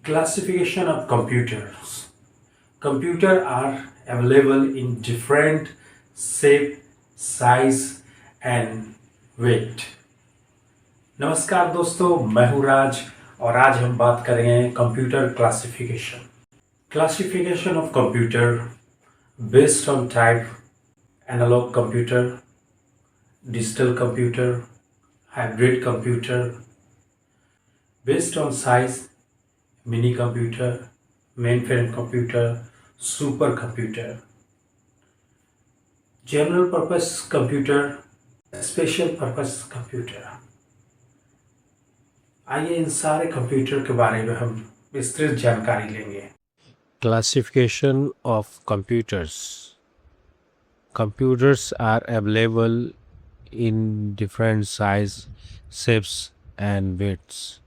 Classification of computers. Computers are available in different shape, size and weight. नमस्कार दोस्तों, मैं हूं राज और आज हम बात करेंगे computer classification. Classification of computer based on type, analog computer, digital computer, hybrid computer, based on size, mini computer, mainframe computer, supercomputer, general purpose computer, special purpose computer. आइए इन सारे कंप्यूटर के बारे में हम विस्तृत जानकारी लेंगे. Classification of computers. Computers are available in different size, shapes and weights.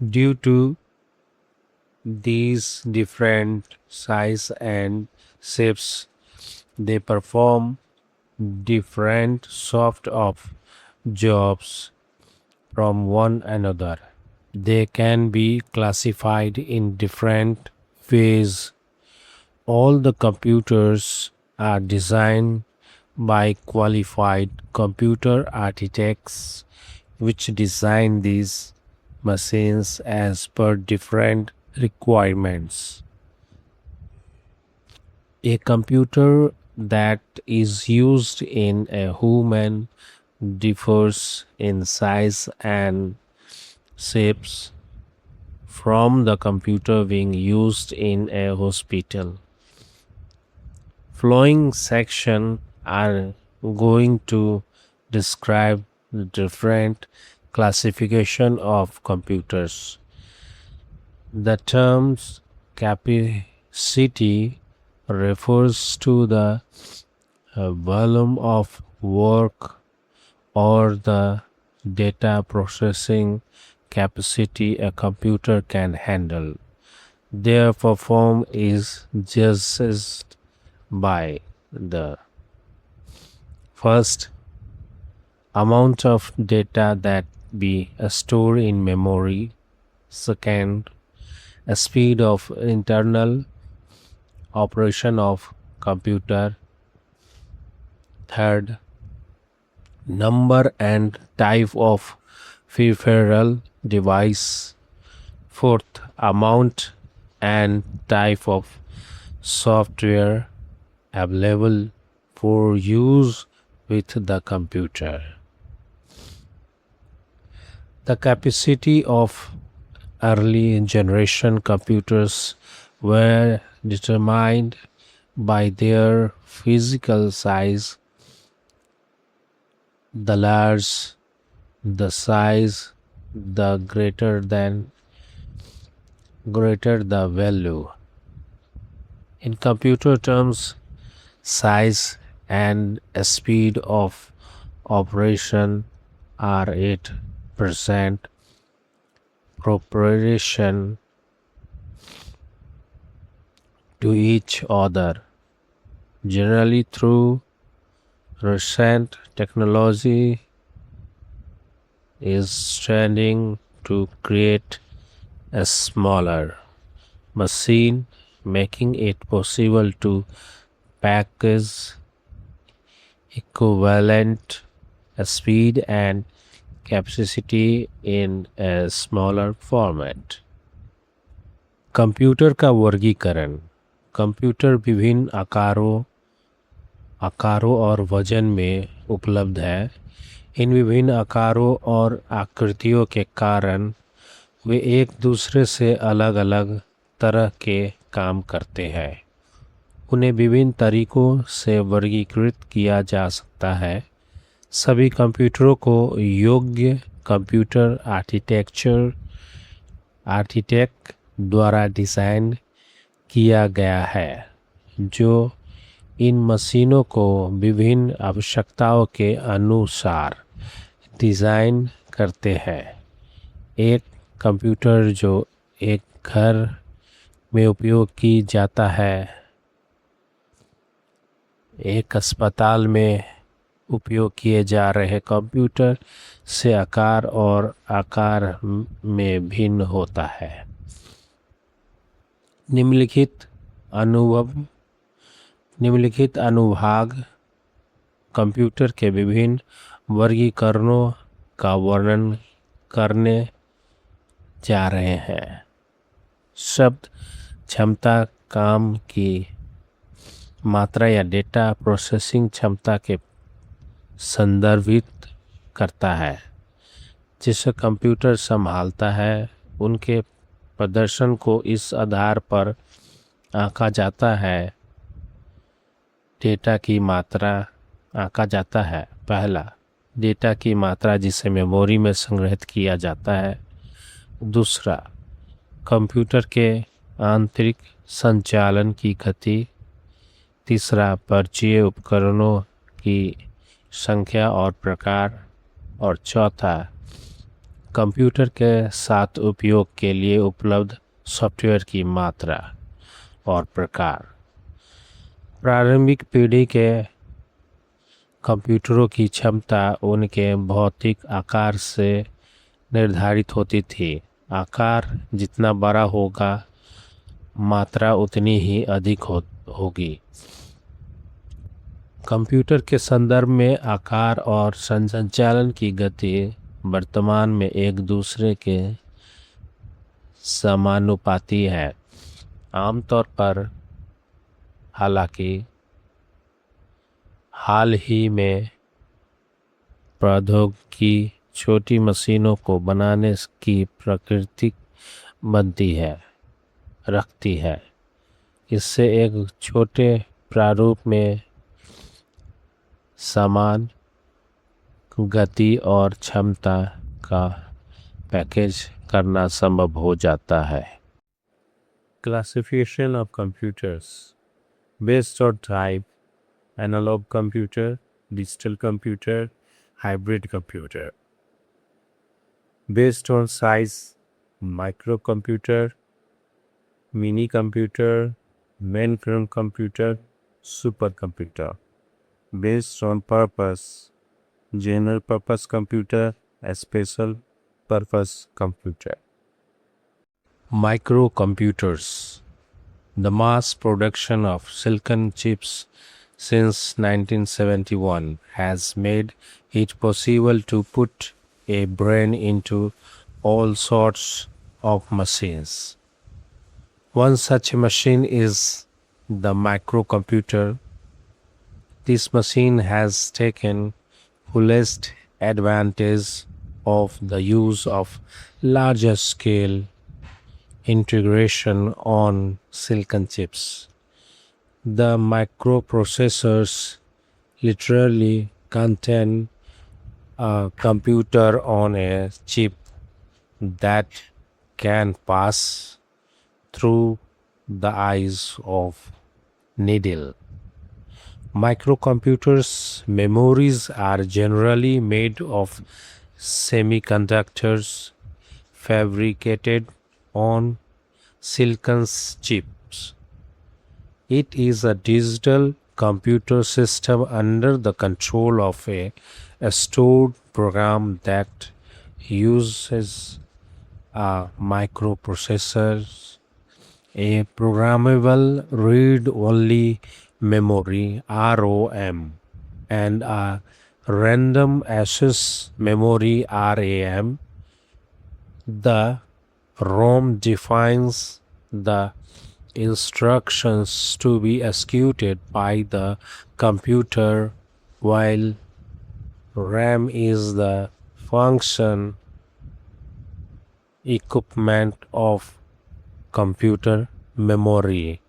Due to these different size and shapes, they perform different sort of jobs from one another. They can be classified in different ways. All the computers are designed by qualified computer architects which design these machines as per different requirements. A computer that is used in a human differs in size and shapes from the computer being used in a hospital. Following section are going to describe the different classification of computers. The terms capacity refers to the volume of work or the data processing capacity a computer can handle. Their performance is judged by the first amount of data that be stored in memory, second speed of internal operation of computer, third number and type of peripheral device, fourth amount and type of software available for use with the computer. The capacity of early generation computers were determined by their physical size. The large the size, the greater the value. In computer terms, size and speed of operation are 8% proportion to each other. Generally, through recent technology is tending to create a smaller machine, making it possible to package equivalent speed and capacity in a smaller format. Computer का वर्गीकरण. Computer विभिन्न आकारों और वजन में उपलब्ध है. इन विभिन्न आकारों और आकृतियों के कारण वे एक दूसरे से अलग अलग तरह के काम करते हैं. उन्हें विभिन्न तरीकों से वर्गीकृत किया जा सकता है. सभी कंप्यूटरों को योग्य कंप्यूटर आर्किटेक्ट द्वारा डिज़ाइन किया गया है जो इन मशीनों को विभिन्न आवश्यकताओं के अनुसार डिज़ाइन करते हैं. एक कंप्यूटर जो एक घर में उपयोग की जाता है, एक अस्पताल में उपयोग किए जा रहे कंप्यूटर से आकार में भिन्न होता है. निम्नलिखित अनुभव निम्नलिखित अनुभाग कंप्यूटर के विभिन्न वर्गीकरणों का वर्णन करने जा रहे हैं। शब्द क्षमता काम की मात्रा या डेटा प्रोसेसिंग क्षमता के संदर्भित करता है जिसे कंप्यूटर संभालता है। उनके प्रदर्शन को इस आधार पर आंका जाता है डेटा की मात्रा आंका जाता है। पहला, डेटा की मात्रा जिसे मेमोरी में संग्रहित किया जाता है। दूसरा, कंप्यूटर के आंतरिक संचालन की गति। तीसरा, परिचय उपकरणों की संख्या और प्रकार। और चौथा, कंप्यूटर के साथ उपयोग के लिए उपलब्ध सॉफ्टवेयर की मात्रा और प्रकार। प्रारंभिक पीढ़ी के कंप्यूटरों की क्षमता उनके भौतिक आकार से निर्धारित होती थी। आकार जितना बड़ा होगा, मात्रा उतनी ही अधिक होगी। कंप्यूटर के संदर्भ में आकार और संचालन की गति वर्तमान में एक दूसरे के समानुपाती है। आमतौर पर हालांकि हाल ही में प्रौद्योगिकी छोटी मशीनों को बनाने की प्रकृति रखती है। इससे एक छोटे प्रारूप में समान गति और क्षमता का पैकेज करना संभव हो जाता है। Classification of computers based on type: analog computer, digital computer, hybrid computer. Based on size: microcomputer, mini computer, mainframe computer, supercomputer. Based on purpose: general purpose computer, special purpose computer. Microcomputers. The mass production of silicon chips since 1971 has made it possible to put a brain into all sorts of machines. One such machine is the microcomputer. This machine has taken fullest advantage of the use of larger scale integration on silicon chips. The microprocessors literally contain a computer on a chip that can pass through the eyes of needle. Microcomputers' memories are generally made of semiconductors fabricated on silicon chips. It is a digital computer system under the control of a stored program that uses a microprocessor, a programmable read-only memory (ROM), and a random access memory (RAM). The ROM defines the instructions to be executed by the computer, while RAM is the function equipment of computer memory.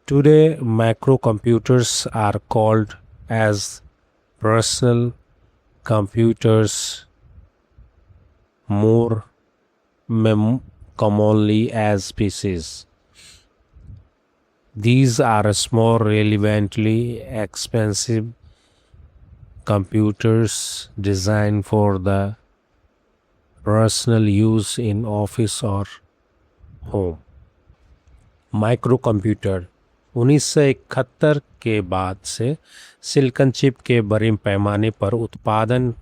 Today, microcomputers are called as personal computers, more commonly as PCs. These are small, relatively expensive computers designed for the personal use in office or home. Microcomputer 1971 के बाद से silicon chip के बड़े पैमाने पर उत्पादन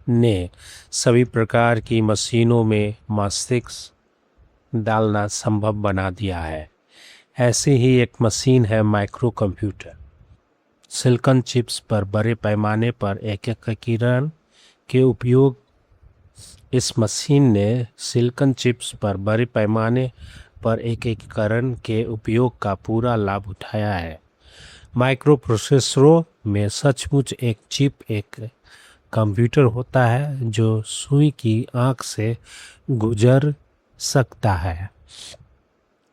ने सभी प्रकार की मशीनों में मस्तिष्क डालना संभव बना दिया है। ऐसी ही एक मशीन है माइक्रो कंप्यूटर। सिलिकॉन चिप्स पर बड़े पैमाने पर एकीकरण के उपयोग इस मशीन ने सिलिकॉन चिप्स पर बड़े पैमाने पर एकीकरण के उपयोग का पूरा लाभ उठाया है। माइक्रो प्रोसेसरों में सचमुच एक चिप एक कंप्यूटर होता है जो सुई की आंख से गुजर सकता है।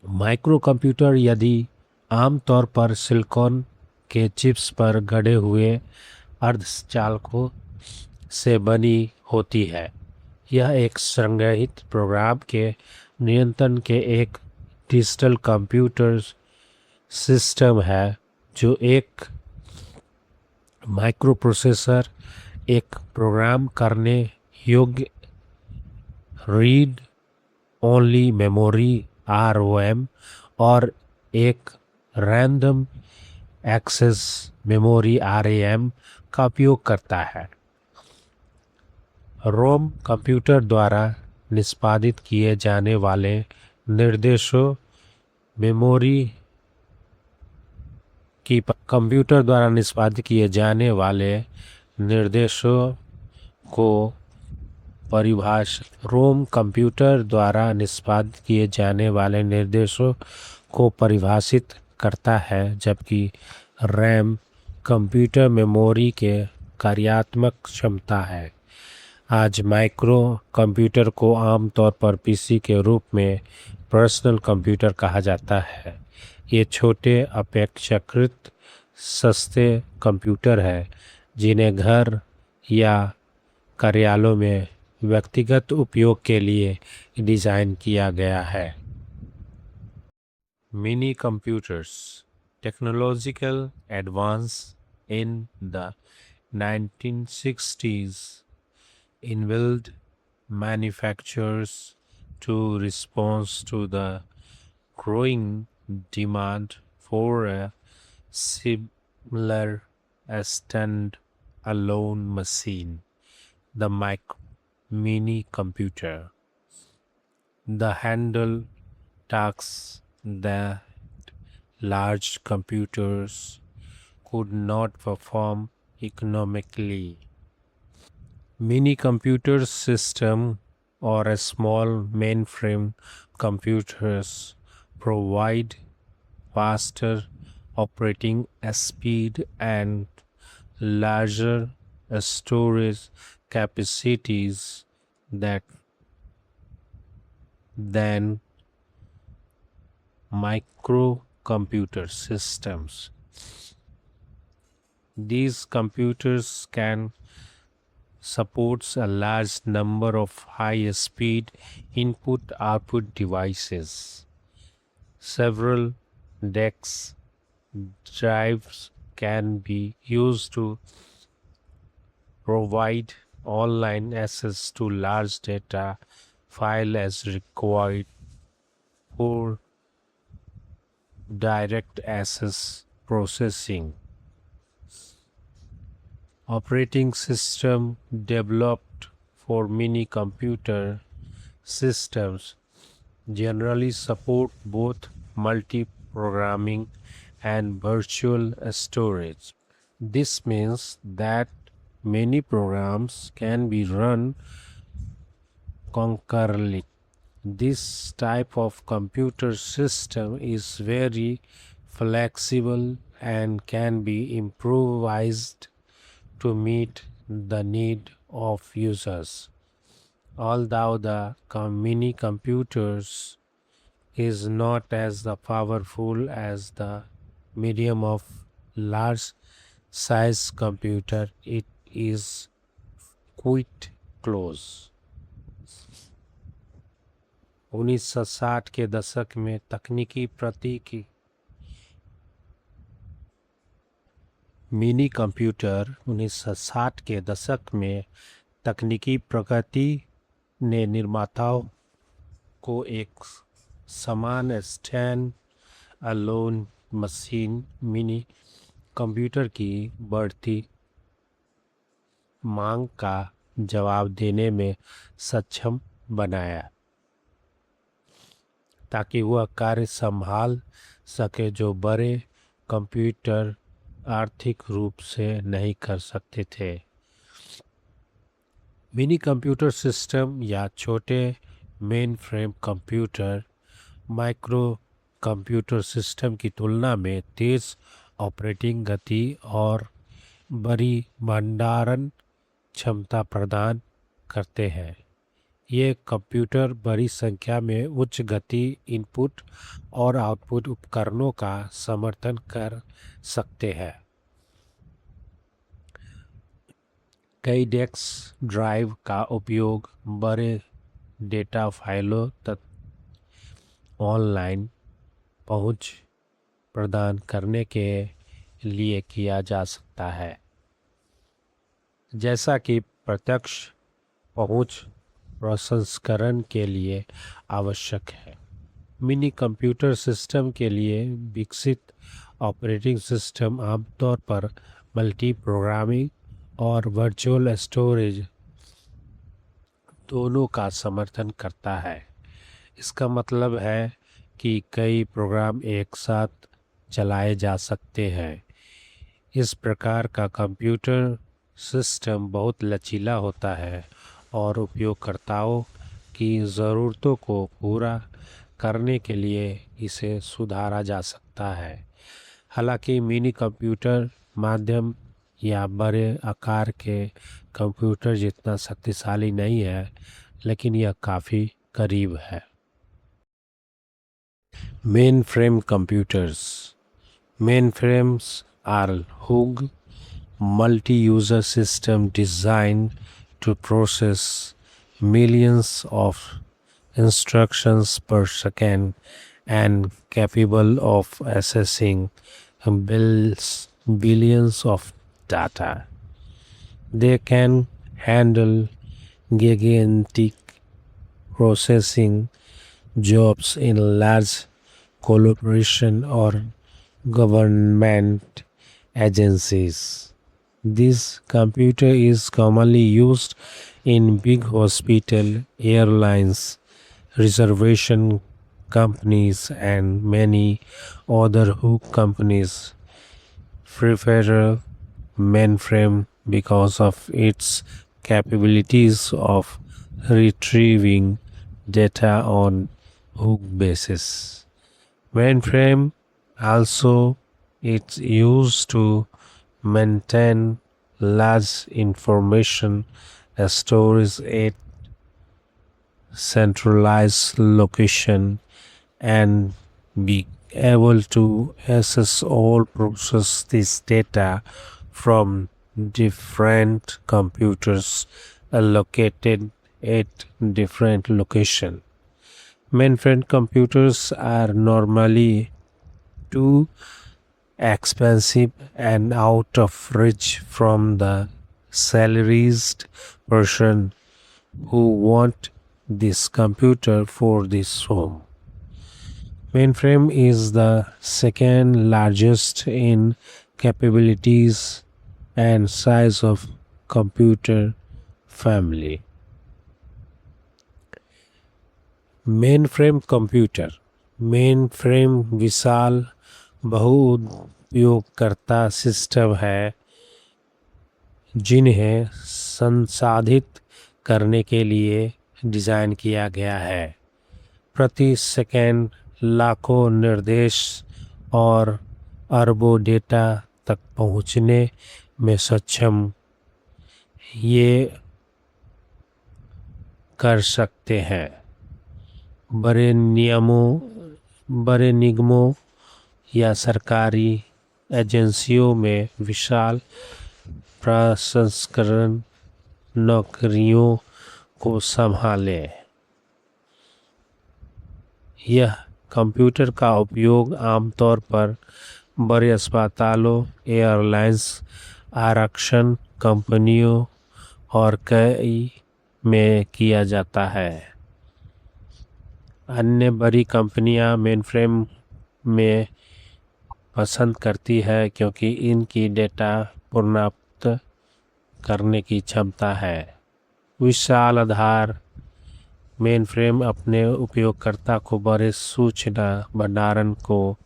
माइक्रो कंप्यूटर यदि आमतौर पर सिलिकॉन के चिप्स पर गढ़े हुए अर्धचालकों से बनी होती है। यह एक संग्रहित प्रोग्राम के नियंत्रण के एक डिजिटल कंप्यूटर सिस्टम है जो एक माइक्रोप्रोसेसर, एक प्रोग्राम करने योग्य रीड ओनली मेमोरी ROM और एक रैंडम एक्सेस मेमोरी RAM का उपयोग करता है। रोम कंप्यूटर द्वारा निष्पादित किए जाने वाले निर्देशों मेमोरी की कंप्यूटर द्वारा निष्पादित किए जाने वाले निर्देशों को परिभाषित रोम कंप्यूटर द्वारा निष्पादित किए जाने वाले निर्देशों को परिभाषित करता है, जबकि रैम कंप्यूटर मेमोरी के कार्यात्मक क्षमता है। आज माइक्रो कंप्यूटर को आमतौर पर पीसी के रूप में पर्सनल कंप्यूटर कहा जाता है। ये छोटे अपेक्षाकृत सस्ते कंप्यूटर हैं जिन्हें घर या कार्यालयों में व्यक्तिगत उपयोग के लिए डिज़ाइन किया गया है। Mini computers technological advance in the 1960s enabled manufacturers to respond to the growing demand for a similar stand-alone machine, the mini computer. The handle tasks that large computers could not perform economically. Mini computer system or a small mainframe computers provide faster operating speed and larger storage capacities than microcomputer systems. These computers can supports a large number of high-speed input-output devices. Several DEX drives can be used to provide online access to large data files as required for direct access processing. Operating system developed for mini computer systems generally support both multi-programming and virtual storage. This means that many programs can be run concurrently. This type of computer system is very flexible and can be improvised to meet the need of users. Although the mini computers is not as powerful as the medium of large size computer, it is quite close. 1960 के दशक में तकनीकी प्रगति mini computer 1960 के दशक में तकनीकी प्रगति ने निर्माताओं को एक समान stand alone machine mini computer की बढ़ती मांग का जवाब देने में सक्षम बनाया। ताकि वह कार्य संभाल सके जो बड़े कंप्यूटर आर्थिक रूप से नहीं कर सकते थे। मिनी कंप्यूटर सिस्टम या छोटे main frame computer micro computer system की तुलना में तेज़ ऑपरेटिंग गति और बड़ी भंडारण क्षमता प्रदान करते हैं। ये कंप्यूटर बड़ी संख्या में उच्च गति इनपुट और आउटपुट उपकरणों का समर्थन कर सकते हैं। कई डेस्क ड्राइव का उपयोग बड़े डेटा फाइलों तक ऑनलाइन पहुंच प्रदान करने के लिए किया जा सकता है, जैसा कि प्रत्यक्ष पहुंच प्रसंस्करण के लिए आवश्यक है। मिनी कंप्यूटर सिस्टम के लिए विकसित ऑपरेटिंग सिस्टम आमतौर पर मल्टी प्रोग्रामिंग और वर्चुअल स्टोरेज दोनों का समर्थन करता है। इसका मतलब है कि कई प्रोग्राम एक साथ चलाए जा सकते हैं। इस प्रकार का कंप्यूटर सिस्टम बहुत लचीला होता है और उपयोगकर्ताओं की ज़रूरतों को पूरा करने के लिए इसे सुधारा जा सकता है। हालांकि मिनी कंप्यूटर माध्यम या बड़े आकार के कंप्यूटर जितना शक्तिशाली नहीं है, लेकिन यह काफ़ी करीब है। Mainframe computers. Mainframes are hug multi-user system designed to process millions of instructions per second and capable of accessing billions of data. They can handle gigantic processing jobs in large collaboration or government agencies. This computer is commonly used in big hospital, airlines, reservation companies, and many other hook companies prefer mainframe because of its capabilities of retrieving data on hook basis. Mainframe also is used to maintain large information storage at centralized location and be able to access all process this data from different computers located at different location. Mainframe computers are normally too expensive and out of reach from the salaried person who want this computer for this home. Mainframe is the second largest in capabilities and size of computer family. Mainframe computer. Mainframe विशाल बहुउपयोगकर्ता system है जिन्हें संसाधित करने के लिए design किया गया है। प्रति सेकंड लाखों निर्देश और अरबों डेटा तक पहुंचने में सक्षम ये कर सकते हैं। बड़े निगमों या सरकारी एजेंसियों में विशाल प्रसंस्करण नौकरियों को संभाले। यह कंप्यूटर का उपयोग आमतौर पर बड़े अस्पतालों, एयरलाइंस, आरक्षण कंपनियों और कई में किया जाता है। अन्य बड़ी कंपनियां मेनफ्रेम में पसंद करती है क्योंकि इनकी डेटा पुनर्प्राप्त करने की क्षमता है। विशाल आधार मेनफ्रेम अपने उपयोगकर्ता को बड़े सूचना भंडारण को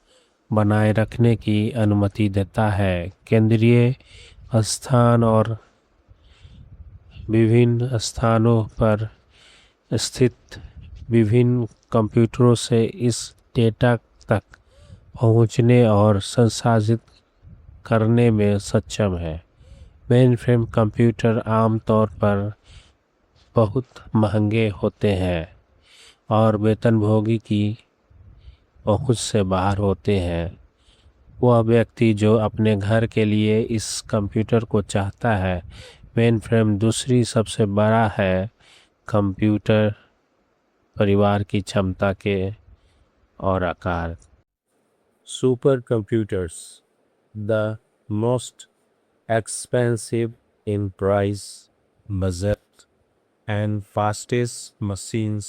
बनाए रखने की अनुमति देता है। केंद्रीय स्थान और विभिन्न स्थानों पर स्थित विभिन्न कंप्यूटरों से इस डेटा तक पहुंचने और संसाधित करने में सक्षम है। मेनफ्रेम कंप्यूटर आमतौर पर बहुत महंगे होते हैं और वेतनभोगी की पहुंच से बाहर होते हैं। वह व्यक्ति जो अपने घर के लिए इस कंप्यूटर को चाहता है। मेनफ्रेम दूसरी सबसे बड़ा है कंप्यूटर परिवार की क्षमता के और आकार। Super computers, the most expensive in price, budget, and fastest machines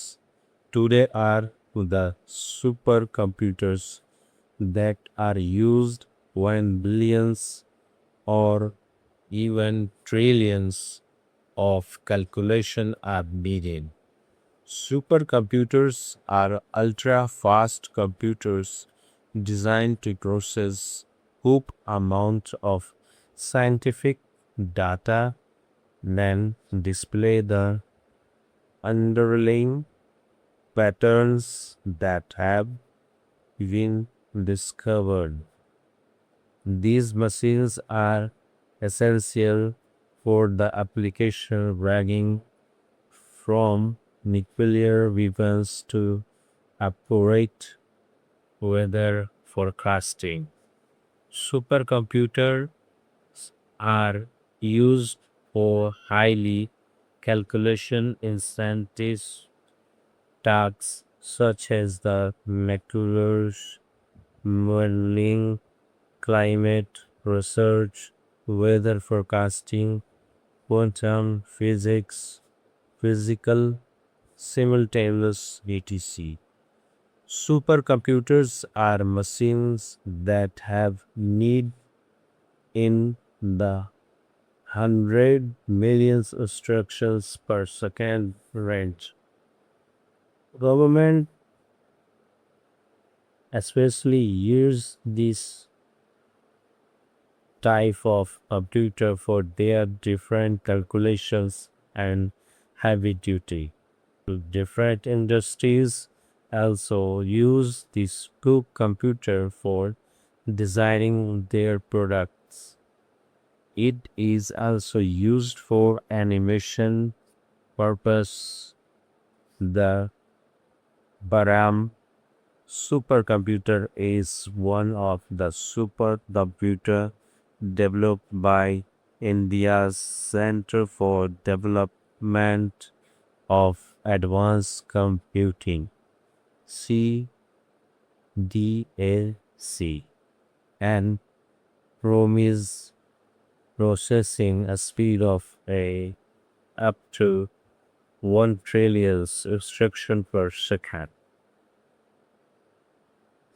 today are the supercomputers that are used when billions or even trillions of calculation are needed. Supercomputers are ultra-fast computers designed to process huge amounts of scientific data, then display the underlying patterns that have been discovered. These machines are essential for the application ranging from nuclear weapons to accurate weather forecasting. Supercomputers are used for highly calculation intensive tasks such as the molecular modeling, climate research, weather forecasting, quantum physics, physical simultaneous etc. Supercomputers are machines that have need in the 100 million instructions per second range. Government especially use this type of computer for their different calculations and heavy duty. Different industries also use this computer for designing their products. It is also used for animation purpose. The Baram supercomputer is one of the supercomputer developed by India's Center for Development of Advanced Computing CDAC and promise processing a speed of up to 1 trillion instructions per second.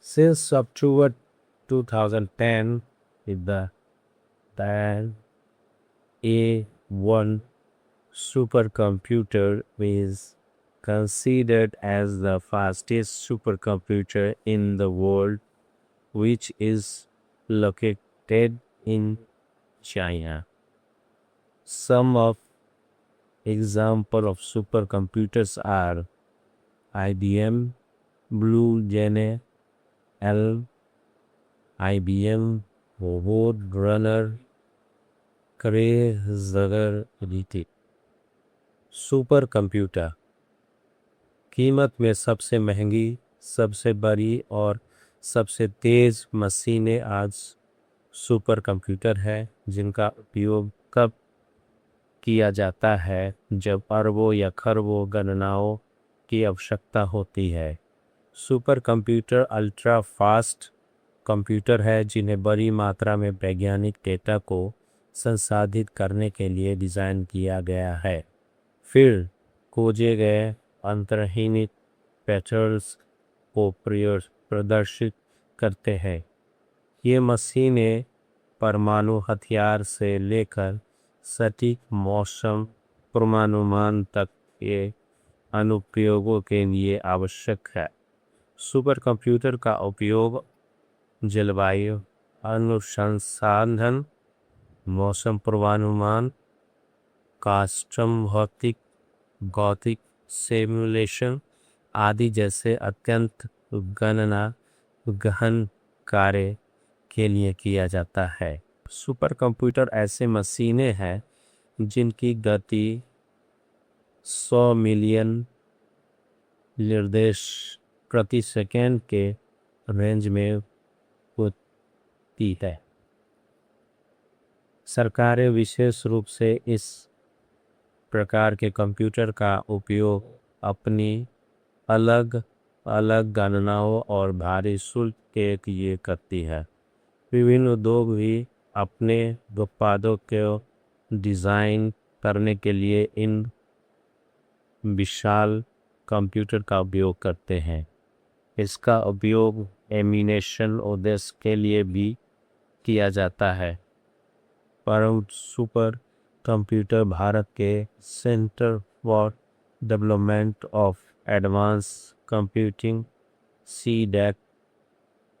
Since October 2010, the A1 supercomputer is considered as the fastest supercomputer in the world, which is located in China. Some of example of supercomputers are IBM Blue Gene L, IBM Roadrunner, Cray Zucker DT. Super computer कीमत में सबसे महंगी, सबसे बड़ी और सबसे तेज़ मशीनें आज सुपर कंप्यूटर है, जिनका उपयोग कब किया जाता है जब अरबों या खरबों गणनाओं की आवश्यकता होती है। Super computer ultra fast computer है जिन्हें बड़ी मात्रा में वैज्ञानिक डेटा को संसाधित करने के लिए डिज़ाइन किया गया है। फिर खोजे गए अंतर्निहित पैटर्न्स को प्रदर्शित करते हैं। ये मशीनें परमाणु हथियार से लेकर सटीक मौसम पूर्वानुमान तक के अनुप्रयोगों के लिए आवश्यक है। सुपर कंप्यूटर का उपयोग जलवायु अनुसंधान, मौसम पूर्वानुमान, कस्टम भौतिक सिमुलेशन आदि जैसे अत्यंत गणना गहन कार्य के लिए किया जाता है। सुपर कंप्यूटर ऐसे मशीनें हैं जिनकी गति 100 मिलियन निर्देश प्रति सेकंड के रेंज में होती है। सरकारें विशेष रूप से इस प्रकार के कंप्यूटर का उपयोग अपनी अलग अलग गणनाओं और भारी शुल्क के लिए करती है। विभिन्न उद्योग भी अपने उत्पादों को डिज़ाइन करने के लिए इन विशाल कंप्यूटर का उपयोग करते हैं। इसका उपयोग एनिमेशन उद्देश्य के लिए भी किया जाता है। परंतु सुपर कंप्यूटर भारत के centre for development of advance computing (CDAC)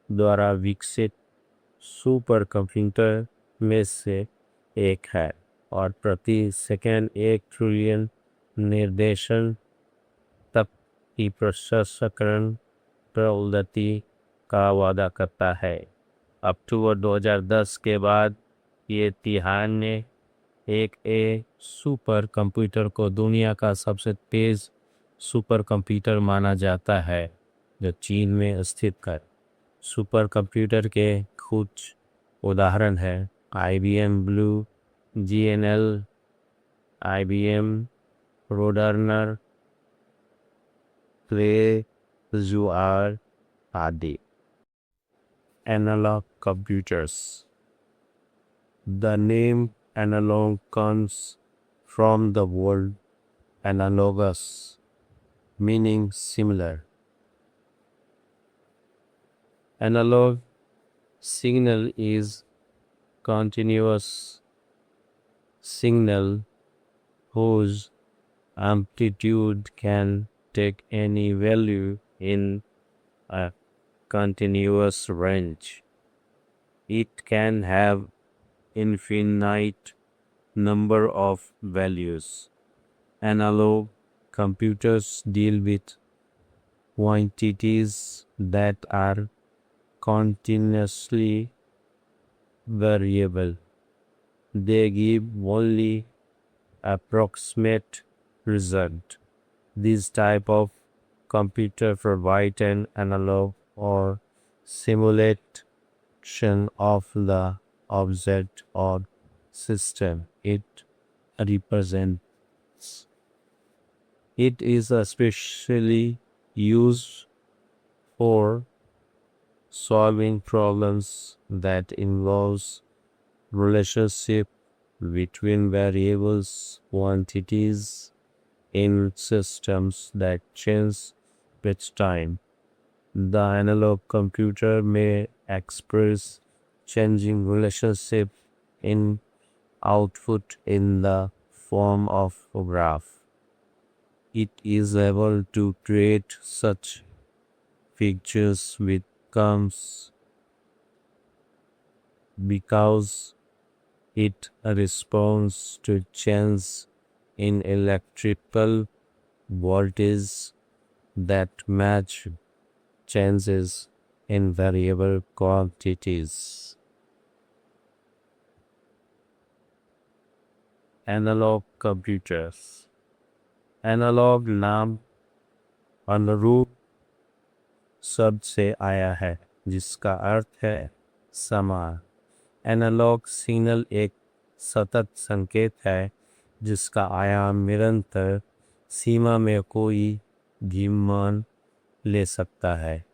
द्वारा विकसित सुपर कंप्यूटर में से एक है और प्रति सेकंड 1 ट्रिलियन निर्देशन तक की प्रसंस्करण प्रौद्योगिकी का वादा करता है। अक्टूबर 2010 के बाद ये तिहान ने एक सुपर कंप्यूटर को दुनिया का सबसे तेज सुपर कंप्यूटर माना जाता है, जो चीन में स्थित है। सुपर कंप्यूटर के कुछ उदाहरण हैं: IBM blue, GNL, IBM रोडरनर, Quasar आदि। Analog computers. The name analog comes from the word analogous, meaning similar. Analog signal is continuous signal whose amplitude can take any value in a continuous range. It can have infinite number of values. Analog computers deal with quantities that are continuously variable. They give only approximate result. This type of computer provide an analog or simulation of the object or system it represents. It is especially used for solving problems that involves relationship between variables, quantities in systems that change with time. The analog computer may express changing relationship in output in the form of a graph. It is able to create such pictures with comes because it responds to change in electrical voltage that match changes in variable quantities. Analog computers. Analog नाम अनुरूप शब्द से आया है जिसका अर्थ है समान। Analogue signal एक सतत संकेत है जिसका आयाम निरंतर सीमा में कोई भी मान ले सकता है।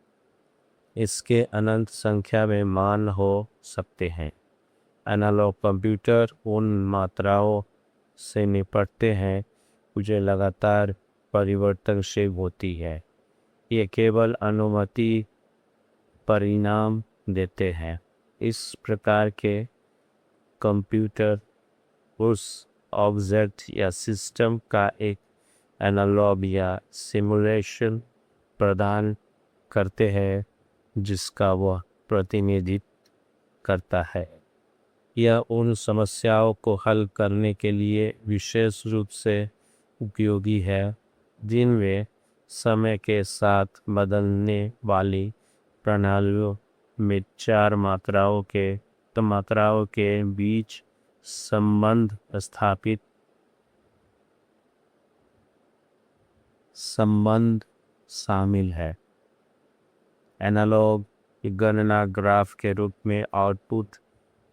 इसके अनंत संख्या में मान हो सकते हैं। एनालॉग कंप्यूटर उन मात्राओं से निपटते हैं जो लगातार परिवर्तनशील होती है। ये केवल अनुमति परिणाम देते हैं। इस प्रकार के कंप्यूटर उस ऑब्जेक्ट या सिस्टम का एक एनालॉग या सिमुलेशन प्रदान करते हैं जिसका वह प्रतिनिधित्व करता है। यह उन समस्याओं को हल करने के लिए विशेष रूप से उपयोगी है जिनमें समय के साथ बदलने वाली प्रणालियों में चार मात्राओं के बीच संबंध शामिल है। एनालॉग गणना ग्राफ के रूप में आउटपुट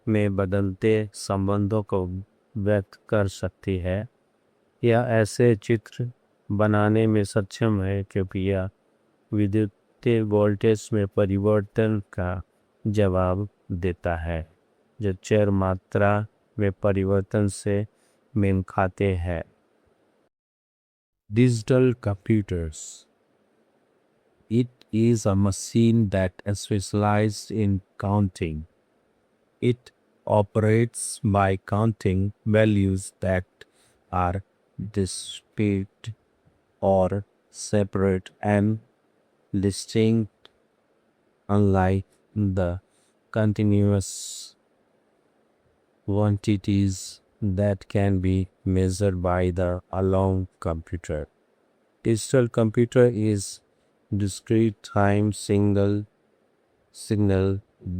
में बदलते संबंधों को व्यक्त कर सकती है। यह ऐसे चित्र बनाने में सक्षम है क्योंकि यह विद्युत वोल्टेज में परिवर्तन का जवाब देता है जो चर मात्रा में परिवर्तन से मेल खाते हैं। Digital computers. It is a machine that specializes in counting. It operates by counting values that are discrete or separate and distinct, unlike the continuous quantities that can be measured by the analog computer. Digital computer is discrete time signal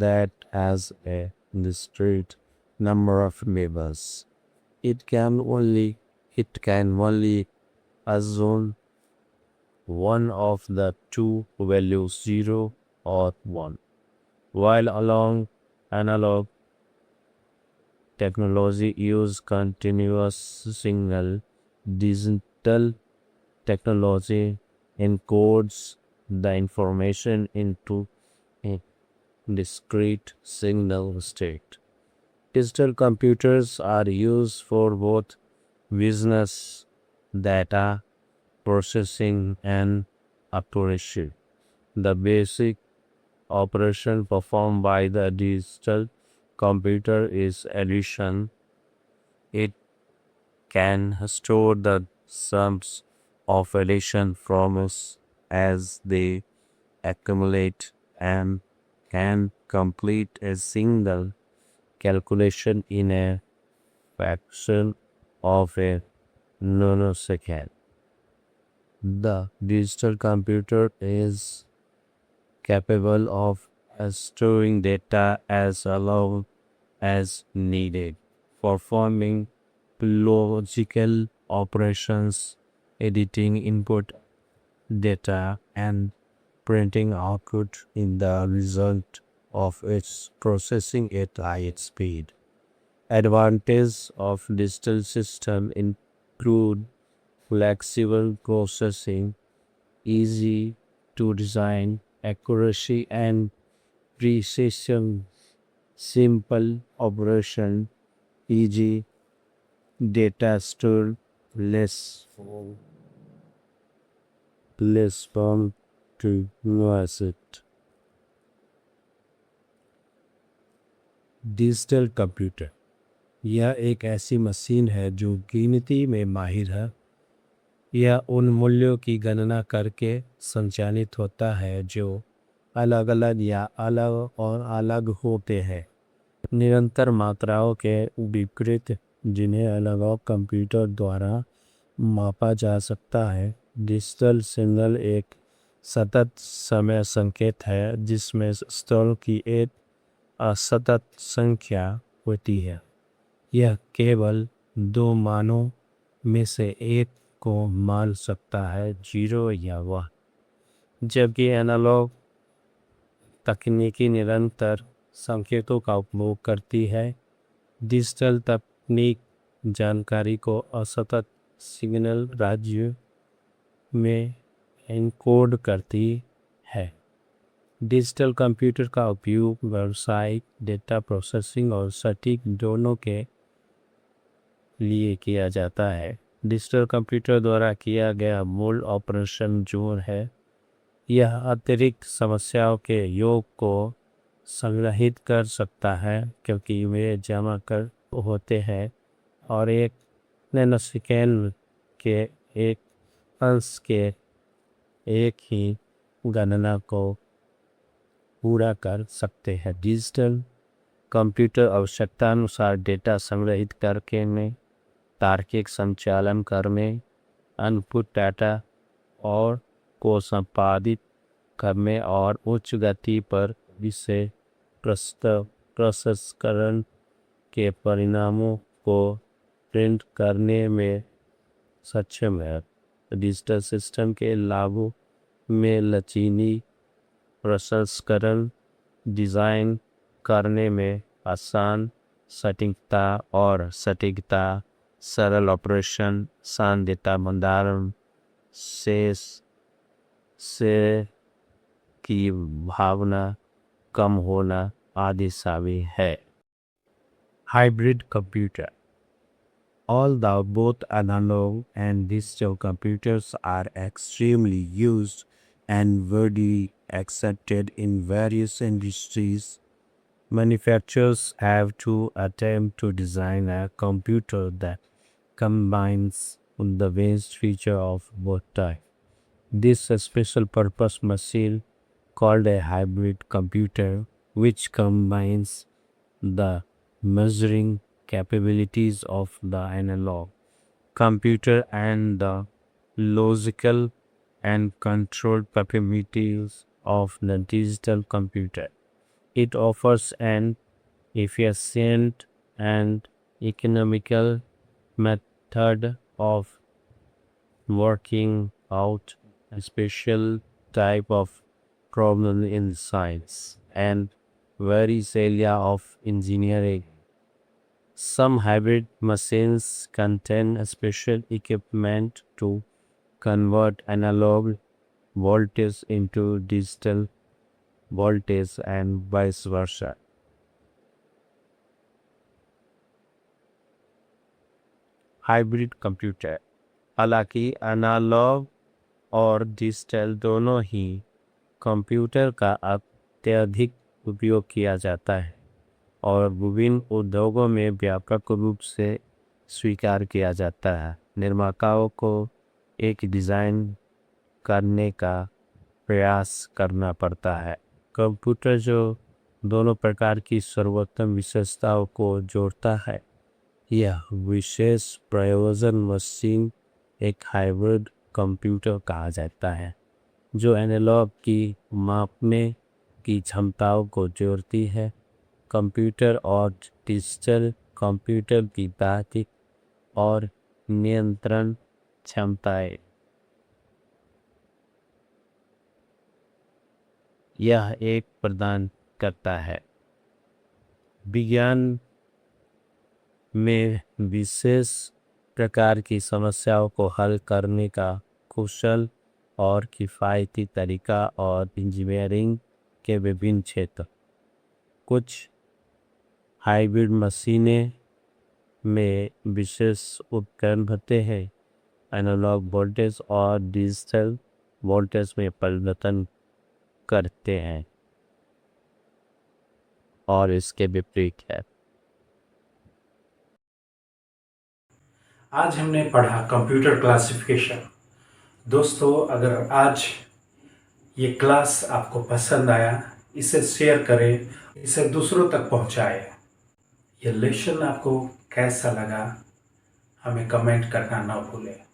that has a discrete number of levels. It can only assume one of the two values 0 or 1, while analog technology use continuous signal. Digital technology encodes the information into a discrete signal state. Digital computers are used for both business data processing and accuracy. The basic operation performed by the digital computer is addition. It can store the sums of addition formulas as they accumulate and can complete a single calculation in a fraction of a nanosecond. The digital computer is capable of storing data as long as needed, performing logical operations, editing input data, and printing output in the result of its processing at high speed. Advantages of digital system include flexible processing, easy to design, accuracy and precision, simple operation, e.g. data stored less prone to acid. Digital computer यह एक ऐसी machine है जो गिनती में माहिर है। यह उन मूल्यों की गणना करके संचालित होता है जो अलग अलग या अलग और अलग होते हैं। निरंतर मात्राओं के विपरीत जिन्हें एनालॉग कंप्यूटर द्वारा मापा जा सकता है। डिजिटल सिग्नल एक सतत समय संकेत है जिसमें स्तरों की एक असतत संख्या होती है। यह केवल दो मानों में से एक को मान सकता है, 0 या 1, जबकि एनालॉग तकनीकी निरंतर संकेतों का उपयोग करती है। डिजिटल तकनीक जानकारी को असतत सिग्नल राज्य में एन्कोड करती है। डिजिटल कंप्यूटर का उपयोग व्यावसायिक डेटा प्रोसेसिंग और सटीक दोनों के लिए किया जाता है। डिजिटल कंप्यूटर द्वारा किया गया मूल ऑपरेशन जो है यह अतिरिक्त समस्याओं के योग को संग्रहित कर सकता है क्योंकि वे जमा कर होते हैं और एक नैनोसेकंड के एक अंश के एक ही गणना को पूरा कर सकते हैं। डिजिटल कंप्यूटर आवश्यकतानुसार डेटा संग्रहित करके में तार्किक संचालन करने, इनपुट डाटा और को संपादित करने और उच्च गति पर विषय प्रसंस्करण के परिणामों को प्रिंट करने में सक्षम है। डिजिटल सिस्टम के लाभों में लचीली प्रसंस्करण, डिज़ाइन करने में आसान सटीकता, सरल ऑपरेशन, सांद्रता भंडारण, शेष से की भावना कम होना आदि शामिल है। Hybrid computer. Although both analog and digital computers are extremely used and widely accepted in various industries, manufacturers have to attempt to design a computer that combines the best feature of both types. This special purpose machine called a hybrid computer, which combines the measuring capabilities of the analog computer and the logical and control capabilities of the digital computer. It offers an efficient and economical method of working out a special type of problem in science and various area of engineering. Some hybrid machines contain special equipment to convert analog voltage into digital voltage and vice versa. Hybrid computer. हालांकि analogue और digital दोनों ही computer का अत्यधिक उपयोग किया जाता है और विभिन्न उद्योगों में व्यापक रूप से स्वीकार किया जाता है। निर्माताओं को एक डिज़ाइन करने का प्रयास करना पड़ता है। कंप्यूटर जो दोनों प्रकार की सर्वोत्तम विशेषताओं को जोड़ता है, यह विशेष प्रयोजन मशीन एक हाइब्रिड कंप्यूटर कहा जाता है, जो एनालॉग की मापने की क्षमताओं को जोड़ती है। कंप्यूटर और डिजिटल कंप्यूटर की तार्किक और नियंत्रण क्षमताएं। यह एक प्रदान करता है। विज्ञान में विशेष प्रकार की समस्याओं को हल करने का कुशल और किफ़ायती तरीका और इंजीनियरिंग के विभिन्न क्षेत्र। कुछ हाइब्रिड मशीनें में विशेष उपकरण होते हैं, एनालॉग वोल्टेज और डिजिटल वोल्टेज में परिवर्तन करते हैं और इसके विपरीत है। आज हमने पढ़ा कंप्यूटर क्लासिफिकेशन। दोस्तों, अगर आज ये क्लास आपको पसंद आया, इसे शेयर करें, इसे दूसरों तक पहुंचाएं। ये लेसन आपको कैसा लगा, हमें कमेंट करना ना भूलें।